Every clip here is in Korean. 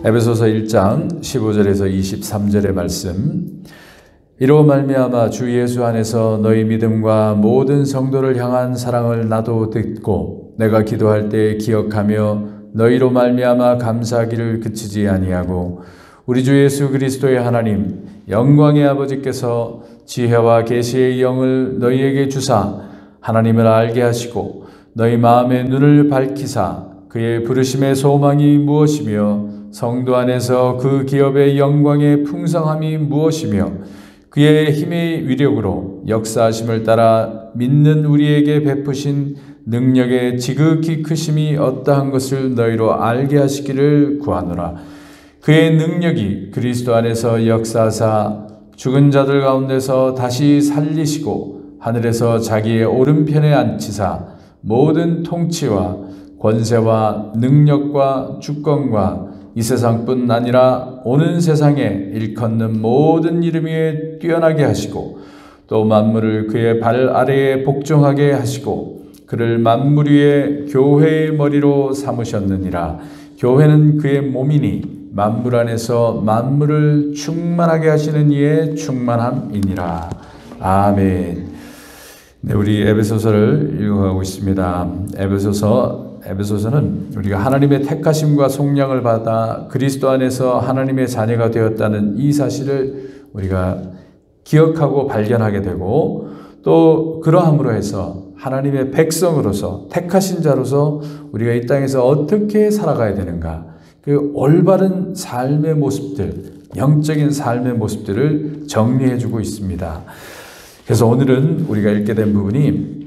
에베소서 1장 15절에서 23절의 말씀. 이로 말미암아 주 예수 안에서 너희 믿음과 모든 성도를 향한 사랑을 나도 듣고 내가 기도할 때 기억하며 너희로 말미암아 감사하기를 그치지 아니하고 우리 주 예수 그리스도의 하나님 영광의 아버지께서 지혜와 계시의 영을 너희에게 주사 하나님을 알게 하시고 너희 마음의 눈을 밝히사 그의 부르심의 소망이 무엇이며 성도 안에서 그 기업의 영광의 풍성함이 무엇이며 그의 힘의 위력으로 역사하심을 따라 믿는 우리에게 베푸신 능력의 지극히 크심이 어떠한 것을 너희로 알게 하시기를 구하노라. 그의 능력이 그리스도 안에서 역사하사 죽은 자들 가운데서 다시 살리시고 하늘에서 자기의 오른편에 앉히사 모든 통치와 권세와 능력과 주권과 이 세상뿐 아니라 오는 세상에 일컫는 모든 이름 위에 뛰어나게 하시고 또 만물을 그의 발 아래에 복종하게 하시고 그를 만물 위에 교회의 머리로 삼으셨느니라. 교회는 그의 몸이니 만물 안에서 만물을 충만하게 하시는 이의 충만함이니라. 아멘. 네, 우리 에베소서를 읽어가고 있습니다. 에베소서는 우리가 하나님의 택하심과 속량을 받아 그리스도 안에서 하나님의 자녀가 되었다는 이 사실을 우리가 기억하고 발견하게 되고 또 그러함으로 해서 하나님의 백성으로서 택하신 자로서 우리가 이 땅에서 어떻게 살아가야 되는가, 그 올바른 삶의 모습들, 영적인 삶의 모습들을 정리해 주고 있습니다. 그래서 오늘은 우리가 읽게 된 부분이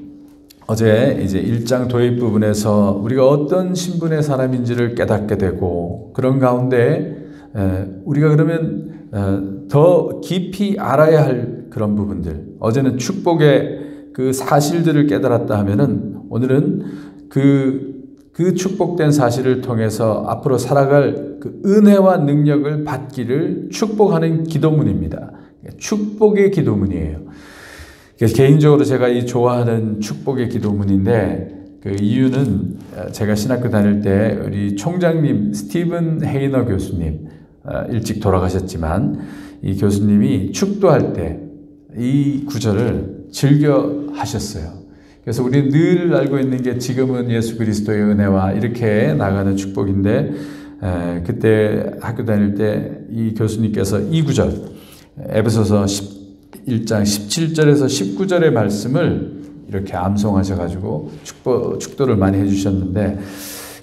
어제 이제 1장 도입 부분에서 우리가 어떤 신분의 사람인지를 깨닫게 되고 그런 가운데 우리가 그러면 더 깊이 알아야 할 그런 부분들, 어제는 축복의 그 사실들을 깨달았다 하면은 오늘은 그 축복된 사실을 통해서 앞으로 살아갈 그 은혜와 능력을 받기를 축복하는 기도문입니다. 축복의 기도문이에요. 개인적으로 제가 이 좋아하는 축복의 기도문인데 그 이유는 제가 신학교 다닐 때 우리 총장님 스티븐 헤이너 교수님, 일찍 돌아가셨지만 이 교수님이 축도할 때 이 구절을 즐겨 하셨어요. 그래서 우리 늘 알고 있는 게 지금은 예수 그리스도의 은혜와 이렇게 나가는 축복인데 그때 학교 다닐 때 이 교수님께서 이 구절 에베소서 1장 17절에서 19절의 말씀을 이렇게 암송하셔가지고 축도를 많이 해주셨는데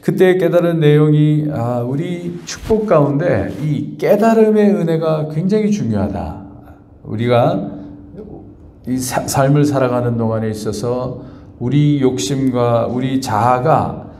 그때 깨달은 내용이 우리 축복 가운데 이 깨달음의 은혜가 굉장히 중요하다. 우리가 이 삶을 살아가는 동안에 있어서 우리 욕심과 우리 자아가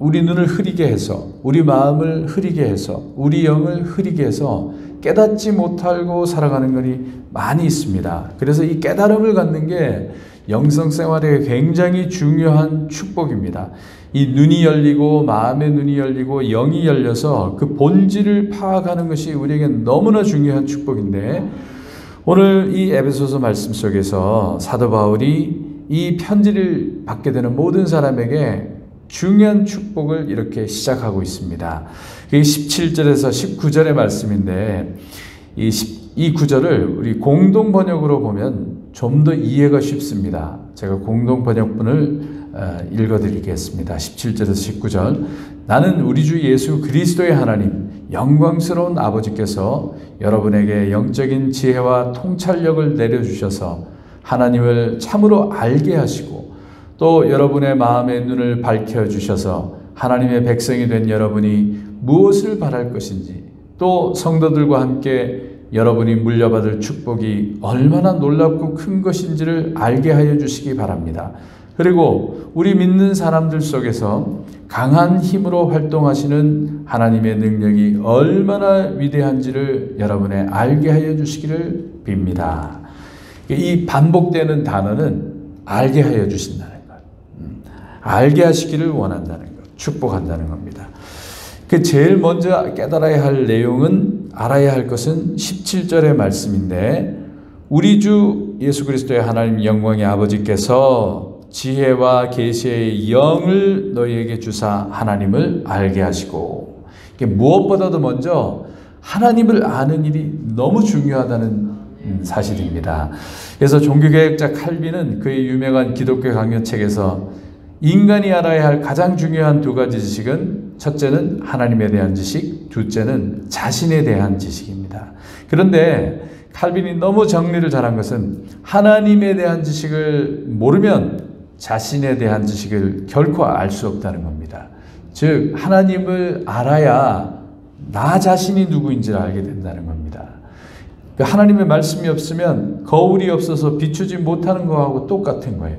우리 눈을 흐리게 해서 우리 마음을 흐리게 해서 우리 영을 흐리게 해서 깨닫지 못하고 살아가는 것이 많이 있습니다. 그래서 이 깨달음을 갖는 게 영성생활에 굉장히 중요한 축복입니다. 이 눈이 열리고 마음의 눈이 열리고 영이 열려서 그 본질을 파악하는 것이 우리에게 너무나 중요한 축복인데 오늘 이 에베소서 말씀 속에서 사도 바울이 이 편지를 받게 되는 모든 사람에게 중요한 축복을 이렇게 시작하고 있습니다. 그게 17절에서 19절의 말씀인데 이 구절을 우리 공동 번역으로 보면 좀 더 이해가 쉽습니다. 제가 공동 번역본을 읽어드리겠습니다. 17절에서 19절. 나는 우리 주 예수 그리스도의 하나님 영광스러운 아버지께서 여러분에게 영적인 지혜와 통찰력을 내려주셔서 하나님을 참으로 알게 하시고 또 여러분의 마음의 눈을 밝혀주셔서 하나님의 백성이 된 여러분이 무엇을 바랄 것인지 또 성도들과 함께 여러분이 물려받을 축복이 얼마나 놀랍고 큰 것인지를 알게 하여 주시기 바랍니다. 그리고 우리 믿는 사람들 속에서 강한 힘으로 활동하시는 하나님의 능력이 얼마나 위대한지를 여러분의 알게 하여 주시기를 빕니다. 이 반복되는 단어는 알게 하여 주신다는 것, 알게 하시기를 원한다는 것, 축복한다는 겁니다. 그 제일 먼저 깨달아야 할 내용은, 알아야 할 것은 17절의 말씀인데 우리 주 예수 그리스도의 하나님 영광의 아버지께서 지혜와 계시의 영을 너희에게 주사 하나님을 알게 하시고, 무엇보다도 먼저 하나님을 아는 일이 너무 중요하다는 사실입니다. 그래서 종교개혁자 칼빈은 그의 유명한 기독교 강연책에서 인간이 알아야 할 가장 중요한 두 가지 지식은 첫째는 하나님에 대한 지식, 둘째는 자신에 대한 지식입니다. 그런데 칼빈이 너무 정리를 잘한 것은 하나님에 대한 지식을 모르면 자신에 대한 지식을 결코 알 수 없다는 겁니다. 즉 하나님을 알아야 나 자신이 누구인지를 알게 된다는 겁니다. 하나님의 말씀이 없으면 거울이 없어서 비추지 못하는 것하고 똑같은 거예요.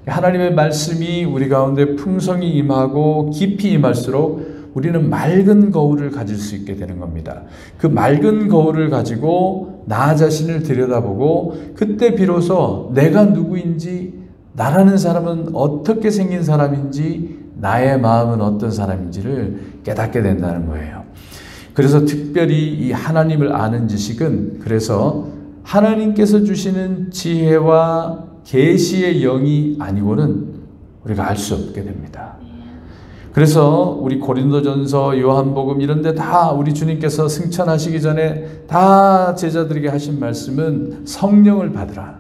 하나님의 말씀이 우리 가운데 풍성히 임하고 깊이 임할수록 우리는 맑은 거울을 가질 수 있게 되는 겁니다. 그 맑은 거울을 가지고 나 자신을 들여다보고 그때 비로소 내가 누구인지, 나라는 사람은 어떻게 생긴 사람인지, 나의 마음은 어떤 사람인지를 깨닫게 된다는 거예요. 그래서 특별히 이 하나님을 아는 지식은 그래서 하나님께서 주시는 지혜와 계시의 영이 아니고는 우리가 알 수 없게 됩니다. 그래서 우리 고린도전서, 요한복음 이런 데 다 우리 주님께서 승천하시기 전에 다 제자들에게 하신 말씀은 성령을 받으라.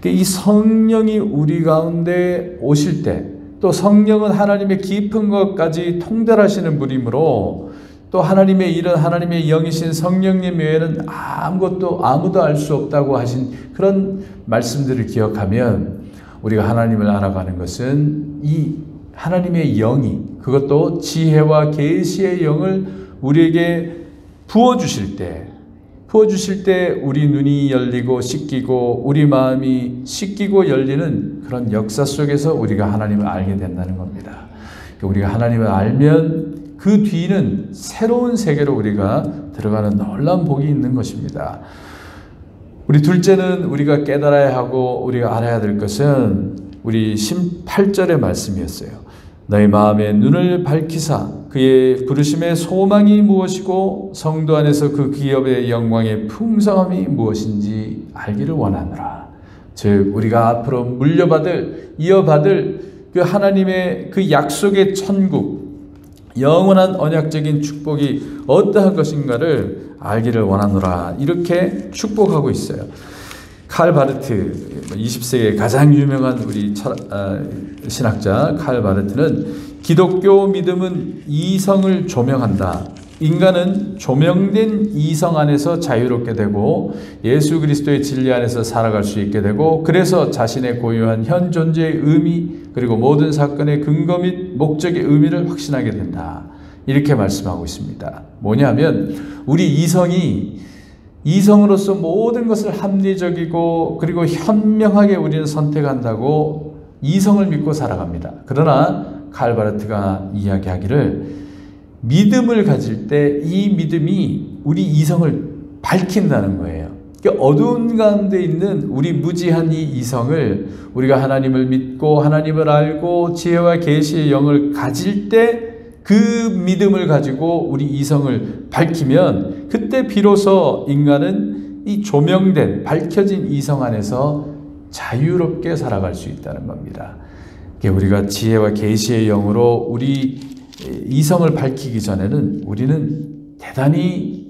이 성령이 우리 가운데 오실 때, 또 성령은 하나님의 깊은 것까지 통달하시는 분이므로 또 하나님의 일은 하나님의 영이신 성령님 외에는 아무도 알 수 없다고 하신 그런 말씀들을 기억하면 우리가 하나님을 알아가는 것은 이 하나님의 영이, 그것도 지혜와 계시의 영을 우리에게 부어주실 때 우리 눈이 열리고 씻기고 우리 마음이 씻기고 열리는 그런 역사 속에서 우리가 하나님을 알게 된다는 겁니다. 우리가 하나님을 알면 그 뒤는 새로운 세계로 우리가 들어가는 놀라운 복이 있는 것입니다. 우리 둘째는 우리가 깨달아야 하고 우리가 알아야 될 것은 우리 18절의 말씀이었어요. 너희 마음의 눈을 밝히사 그의 부르심의 소망이 무엇이고 성도 안에서 그 기업의 영광의 풍성함이 무엇인지 알기를 원하노라. 즉 우리가 앞으로 이어받을 그 하나님의 그 약속의 천국, 영원한 언약적인 축복이 어떠한 것인가를 알기를 원하노라. 이렇게 축복하고 있어요. 칼 바르트, 20세기의 가장 유명한 우리 신학자 칼 바르트는 기독교 믿음은 이성을 조명한다. 인간은 조명된 이성 안에서 자유롭게 되고 예수 그리스도의 진리 안에서 살아갈 수 있게 되고, 그래서 자신의 고유한 현 존재의 의미, 그리고 모든 사건의 근거 및 목적의 의미를 확신하게 된다. 이렇게 말씀하고 있습니다. 뭐냐면 우리 이성으로서 모든 것을 합리적이고 그리고 현명하게 우리는 선택한다고 이성을 믿고 살아갑니다. 그러나 칼바르트가 이야기하기를 믿음을 가질 때 이 믿음이 우리 이성을 밝힌다는 거예요. 그러니까 어두운 가운데 있는 우리 무지한 이 이성을 우리가 하나님을 믿고 하나님을 알고 지혜와 계시의 영을 가질 때 그 믿음을 가지고 우리 이성을 밝히면 그때 비로소 인간은 이 조명된 밝혀진 이성 안에서 자유롭게 살아갈 수 있다는 겁니다. 우리가 지혜와 계시의 영으로 우리 이성을 밝히기 전에는 우리는 대단히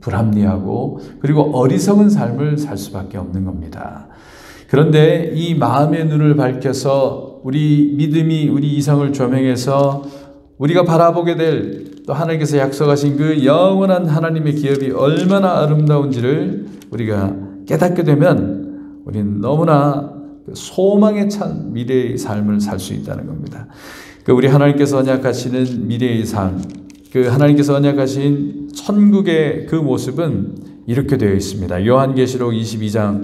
불합리하고 그리고 어리석은 삶을 살 수밖에 없는 겁니다. 그런데 이 마음의 눈을 밝혀서 우리 믿음이 우리 이성을 조명해서 우리가 바라보게 될 또 하나님께서 약속하신 그 영원한 하나님의 기업이 얼마나 아름다운지를 우리가 깨닫게 되면 우리는 너무나 소망에 찬 미래의 삶을 살 수 있다는 겁니다. 우리 하나님께서 언약하시는 미래의 삶, 그 하나님께서 언약하신 천국의 그 모습은 이렇게 되어 있습니다. 요한계시록 22장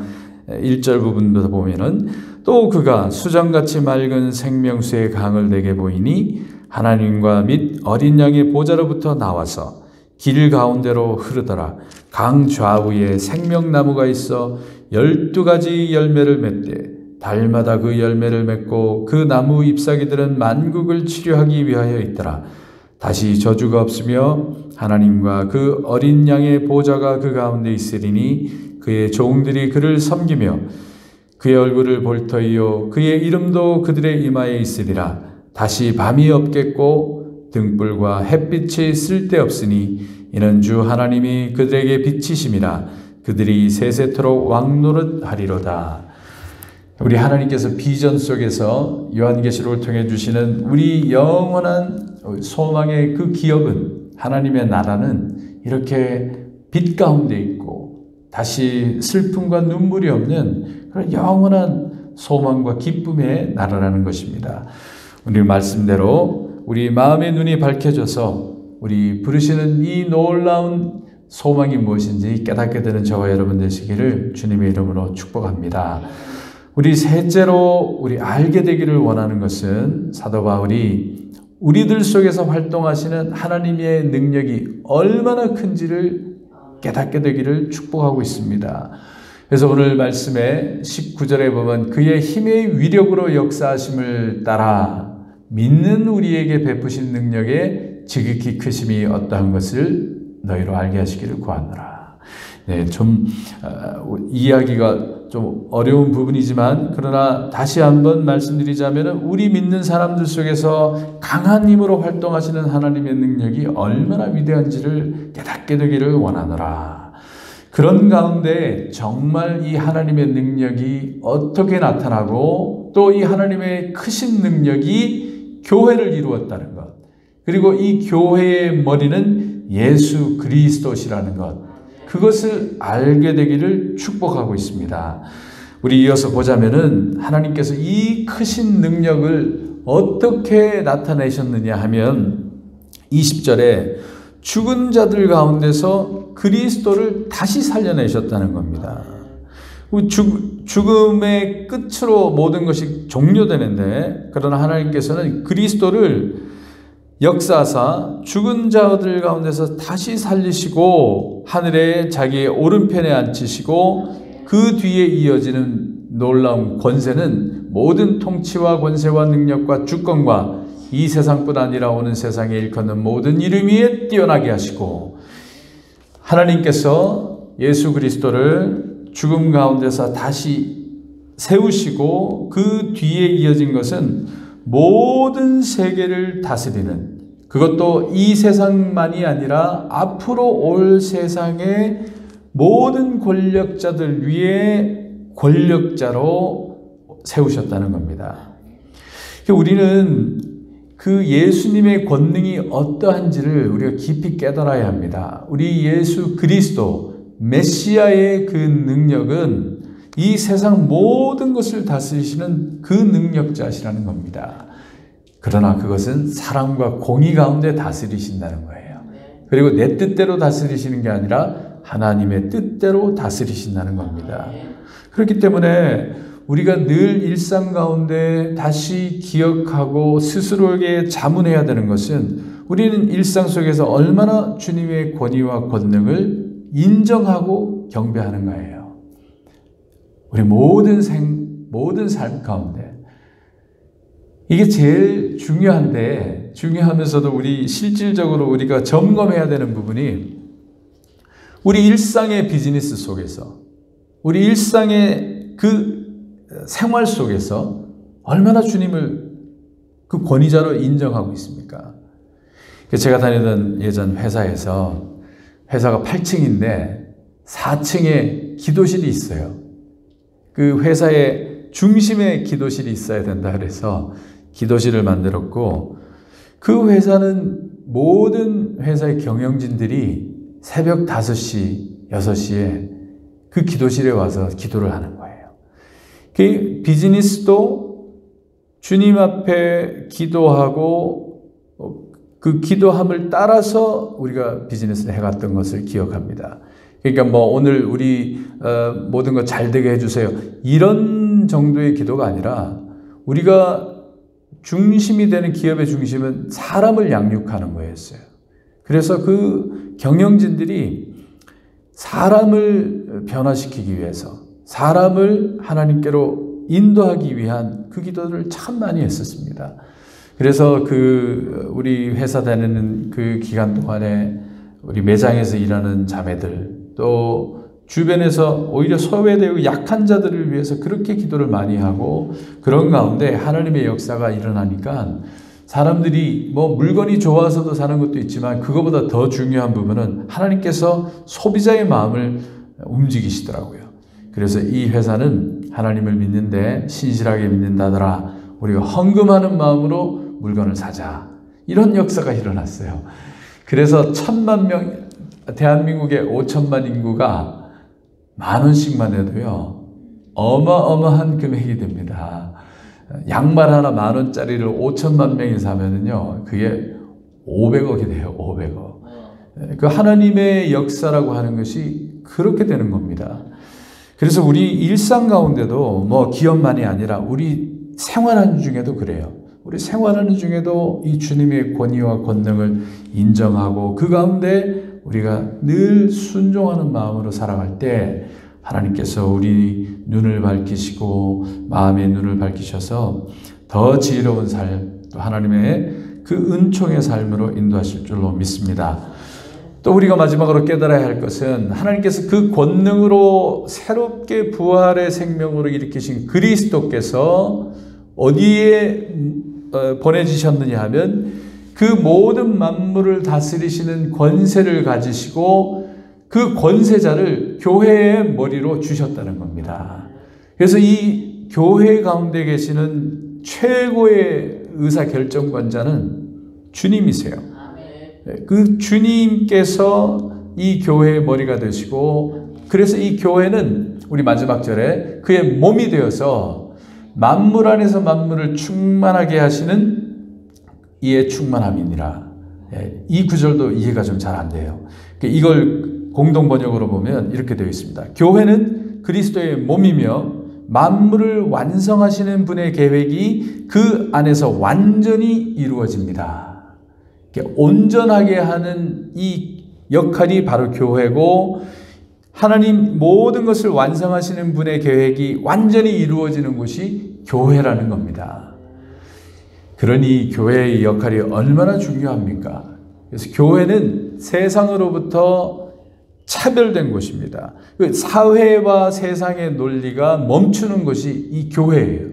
1절 부분부터 보면은 또 그가 수정같이 맑은 생명수의 강을 내게 보이니 하나님과 및 어린 양의 보좌로부터 나와서 길 가운데로 흐르더라. 강 좌우에 생명나무가 있어 12가지 열매를 맺되 달마다 그 열매를 맺고 그 나무 잎사귀들은 만국을 치료하기 위하여 있더라. 다시 저주가 없으며 하나님과 그 어린 양의 보좌가 그 가운데 있으리니 그의 종들이 그를 섬기며 그의 얼굴을 볼 터이요 그의 이름도 그들의 이마에 있으리라. 다시 밤이 없겠고 등불과 햇빛이 쓸데없으니 이는 주 하나님이 그들에게 비치심이라 그들이 세세토록 왕노릇하리로다. 우리 하나님께서 비전 속에서 요한계시록을 통해 주시는 우리 영원한 소망의 그 기업은, 하나님의 나라는 이렇게 빛 가운데 있고 다시 슬픔과 눈물이 없는 그런 영원한 소망과 기쁨의 나라라는 것입니다. 우리 말씀대로 우리 마음의 눈이 밝혀져서 우리 부르시는 이 놀라운 소망이 무엇인지 깨닫게 되는 저와 여러분 되시기를 주님의 이름으로 축복합니다. 우리 셋째로 우리 알게 되기를 원하는 것은 사도 바울이 우리들 속에서 활동하시는 하나님의 능력이 얼마나 큰지를 깨닫게 되기를 축복하고 있습니다. 그래서 오늘 말씀에 19절에 보면 그의 힘의 위력으로 역사하심을 따라 믿는 우리에게 베푸신 능력의 지극히 크심이 어떠한 것을 너희로 알게 하시기를 구하노라. 네, 좀 이해하기가 좀 어려운 부분이지만 그러나 다시 한번 말씀드리자면 우리 믿는 사람들 속에서 강한 힘으로 활동하시는 하나님의 능력이 얼마나 위대한지를 깨닫게 되기를 원하노라. 그런 가운데 정말 이 하나님의 능력이 어떻게 나타나고 또 이 하나님의 크신 능력이 교회를 이루었다는 것, 그리고 이 교회의 머리는 예수 그리스도시라는 것, 그것을 알게 되기를 축복하고 있습니다. 우리 이어서 보자면은 하나님께서 이 크신 능력을 어떻게 나타내셨느냐 하면 20절에 죽은 자들 가운데서 그리스도를 다시 살려내셨다는 겁니다. 죽음의 끝으로 모든 것이 종료되는데 그러나 하나님께서는 그리스도를 역사하사 죽은 자들 가운데서 다시 살리시고 하늘에 자기의 오른편에 앉히시고 그 뒤에 이어지는 놀라운 권세는 모든 통치와 권세와 능력과 주권과 이 세상뿐 아니라 오는 세상에 일컫는 모든 이름 위에 뛰어나게 하시고 하나님께서 예수 그리스도를 죽음 가운데서 다시 세우시고 그 뒤에 이어진 것은 모든 세계를 다스리는, 그것도 이 세상만이 아니라 앞으로 올 세상의 모든 권력자들 위에 권력자로 세우셨다는 겁니다. 우리는 그 예수님의 권능이 어떠한지를 우리가 깊이 깨달아야 합니다. 우리 예수 그리스도 메시아의 그 능력은 이 세상 모든 것을 다스리시는 그 능력자시라는 겁니다. 그러나 그것은 사랑과 공의 가운데 다스리신다는 거예요. 그리고 내 뜻대로 다스리시는 게 아니라 하나님의 뜻대로 다스리신다는 겁니다. 그렇기 때문에 우리가 늘 일상 가운데 다시 기억하고 스스로에게 자문해야 되는 것은 우리는 일상 속에서 얼마나 주님의 권위와 권능을 인정하고 경배하는가예요. 우리 모든 삶 가운데 이게 제일 중요하면서도 우리 실질적으로 우리가 점검해야 되는 부분이 우리 일상의 비즈니스 속에서, 우리 일상의 그 생활 속에서 얼마나 주님을 그 권위자로 인정하고 있습니까? 제가 다니던 예전 회사에서, 회사가 8층인데 4층에 기도실이 있어요. 그 회사의 중심에 기도실이 있어야 된다 그래서 기도실을 만들었고, 그 회사는 모든 회사의 경영진들이 새벽 5시, 6시에 그 기도실에 와서 기도를 하는 거예요. 그 비즈니스도 주님 앞에 기도하고 그 기도함을 따라서 우리가 비즈니스를 해갔던 것을 기억합니다. 그러니까 뭐 오늘 우리 모든 거 잘 되게 해주세요, 이런 정도의 기도가 아니라 우리가 중심이 되는 기업의 중심은 사람을 양육하는 거였어요. 그래서 그 경영진들이 사람을 변화시키기 위해서, 사람을 하나님께로 인도하기 위한 그 기도를 참 많이 했었습니다. 그래서 우리 회사 다니는 그 기간 동안에 우리 매장에서 일하는 자매들, 또 주변에서 오히려 소외되고 약한 자들을 위해서 그렇게 기도를 많이 하고, 그런 가운데 하나님의 역사가 일어나니까 사람들이 뭐 물건이 좋아서도 사는 것도 있지만 그거보다 더 중요한 부분은 하나님께서 소비자의 마음을 움직이시더라고요. 그래서 이 회사는 하나님을 믿는데 신실하게 믿는다더라. 우리가 헌금하는 마음으로 물건을 사자. 이런 역사가 일어났어요. 그래서 1,000만 명, 대한민국의 5천만 인구가 10,000원씩만 내도요, 어마어마한 금액이 됩니다. 양말 하나 10,000원짜리를 5천만 명이 사면은요, 그게 500억이 돼요, 500억. 그 하나님의 역사라고 하는 것이 그렇게 되는 겁니다. 그래서 우리 일상 가운데도 뭐 기업만이 아니라 우리 생활하는 중에도 그래요. 우리 생활하는 중에도 이 주님의 권위와 권능을 인정하고 그 가운데 우리가 늘 순종하는 마음으로 살아갈 때 하나님께서 우리 눈을 밝히시고 마음의 눈을 밝히셔서 더 지혜로운 삶, 또 하나님의 그 은총의 삶으로 인도하실 줄로 믿습니다. 또 우리가 마지막으로 깨달아야 할 것은 하나님께서 그 권능으로 새롭게 부활의 생명으로 일으키신 그리스도께서 어디에 보내지셨느냐 하면 그 모든 만물을 다스리시는 권세를 가지시고 그 권세자를 교회의 머리로 주셨다는 겁니다. 그래서 이 교회 가운데 계시는 최고의 의사결정권자는 주님이세요. 그 주님께서 이 교회의 머리가 되시고, 그래서 이 교회는 우리 마지막 절에 그의 몸이 되어서 만물 안에서 만물을 충만하게 하시는 이의 충만함이니라. 이 구절도 이해가 좀 잘 안 돼요. 이걸 공동 번역으로 보면 이렇게 되어 있습니다. 교회는 그리스도의 몸이며 만물을 완성하시는 분의 계획이 그 안에서 완전히 이루어집니다. 온전하게 하는 이 역할이 바로 교회고, 하나님 모든 것을 완성하시는 분의 계획이 완전히 이루어지는 곳이 교회라는 겁니다. 그러니 교회의 역할이 얼마나 중요합니까? 그래서 교회는 세상으로부터 차별된 곳입니다. 사회와 세상의 논리가 멈추는 것이 이 교회예요.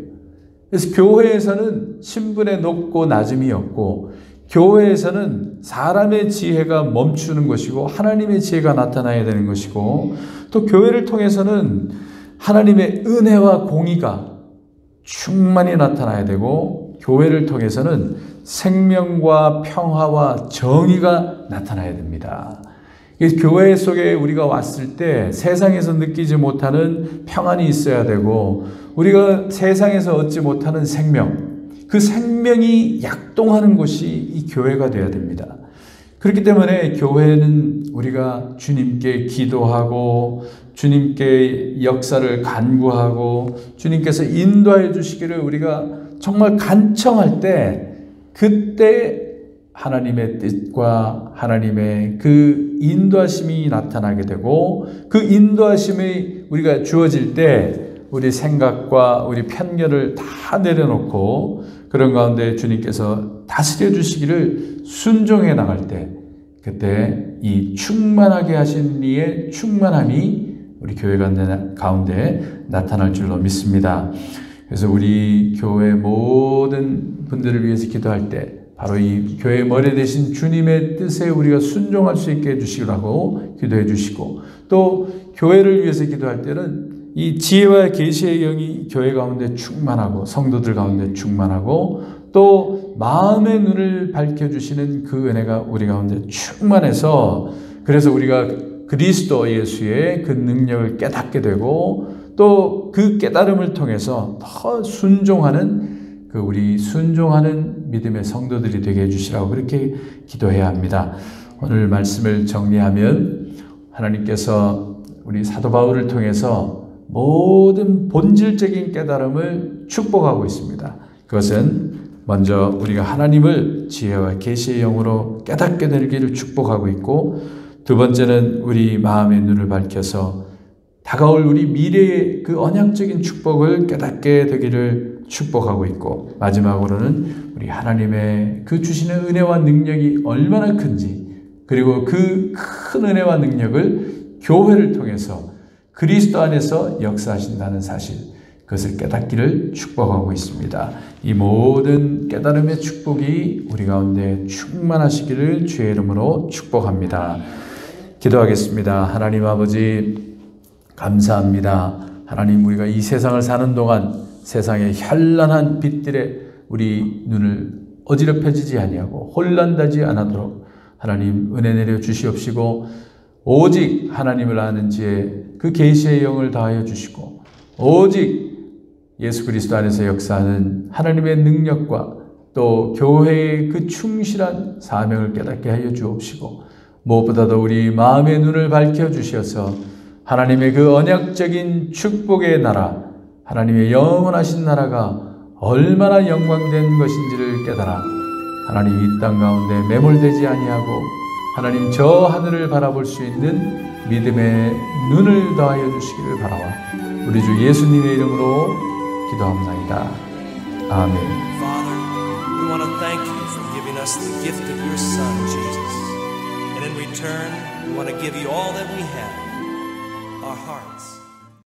그래서 교회에서는 신분의 높고 낮음이 없고, 교회에서는 사람의 지혜가 멈추는 것이고 하나님의 지혜가 나타나야 되는 것이고, 또 교회를 통해서는 하나님의 은혜와 공의가 충만히 나타나야 되고, 교회를 통해서는 생명과 평화와 정의가 나타나야 됩니다. 교회 속에 우리가 왔을 때 세상에서 느끼지 못하는 평안이 있어야 되고, 우리가 세상에서 얻지 못하는 생명, 그 생명이 약동하는 곳이 이 교회가 되어야 됩니다. 그렇기 때문에 교회는 우리가 주님께 기도하고 주님께 역사를 간구하고 주님께서 인도해 주시기를 우리가 정말 간청할 때, 그때 하나님의 뜻과 하나님의 그 인도하심이 나타나게 되고, 그 인도하심이 우리가 주어질 때 우리 생각과 우리 편견을 다 내려놓고 그런 가운데 주님께서 다스려 주시기를 순종해 나갈 때, 그때 이 충만하게 하신 이의 충만함이 우리 교회 가운데 나타날 줄로 믿습니다. 그래서 우리 교회 모든 분들을 위해서 기도할 때 바로 이 교회의 머리 되신 주님의 뜻에 우리가 순종할 수 있게 해주시라고 기도해 주시고, 또 교회를 위해서 기도할 때는 이 지혜와 계시의 영이 교회 가운데 충만하고 성도들 가운데 충만하고, 또 마음의 눈을 밝혀주시는 그 은혜가 우리 가운데 충만해서, 그래서 우리가 그리스도 예수의 그 능력을 깨닫게 되고, 또 그 깨달음을 통해서 더 순종하는 우리 순종하는 믿음의 성도들이 되게 해주시라고 그렇게 기도해야 합니다. 오늘 말씀을 정리하면 하나님께서 우리 사도 바울을 통해서 모든 본질적인 깨달음을 축복하고 있습니다. 그것은 먼저 우리가 하나님을 지혜와 계시의 영으로 깨닫게 되기를 축복하고 있고, 두 번째는 우리 마음의 눈을 밝혀서 다가올 우리 미래의 그 언약적인 축복을 깨닫게 되기를 축복하고 있고, 마지막으로는 우리 하나님의 그 주시는 은혜와 능력이 얼마나 큰지, 그리고 그 큰 은혜와 능력을 교회를 통해서 그리스도 안에서 역사하신다는 사실, 그것을 깨닫기를 축복하고 있습니다. 이 모든 깨달음의 축복이 우리 가운데 충만하시기를 주의 이름으로 축복합니다. 기도하겠습니다. 하나님 아버지 감사합니다. 하나님, 우리가 이 세상을 사는 동안 세상의 현란한 빛들에 우리 눈을 어지럽혀지지 아니하고 혼란되지 않도록 하나님 은혜 내려 주시옵시고, 오직 하나님을 아는 지혜 그 계시의 영을 다하여 주시고, 오직 예수 그리스도 안에서 역사하는 하나님의 능력과 또 교회의 그 충실한 사명을 깨닫게 하여 주옵시고, 무엇보다도 우리 마음의 눈을 밝혀 주셔서 하나님의 그 언약적인 축복의 나라, 하나님의 영원하신 나라가 얼마나 영광된 것인지를 깨달아 하나님 이 땅 가운데 매몰되지 아니하고 하나님 저 하늘을 바라볼 수 있는 믿음의 눈을 더하여 주시기를 바라와 우리 주 예수님의 이름으로 기도합나이다. 아멘. Father, we want to thank you for giving us the gift of your Son, Jesus. And in return, we want to give you all that we have, our hearts.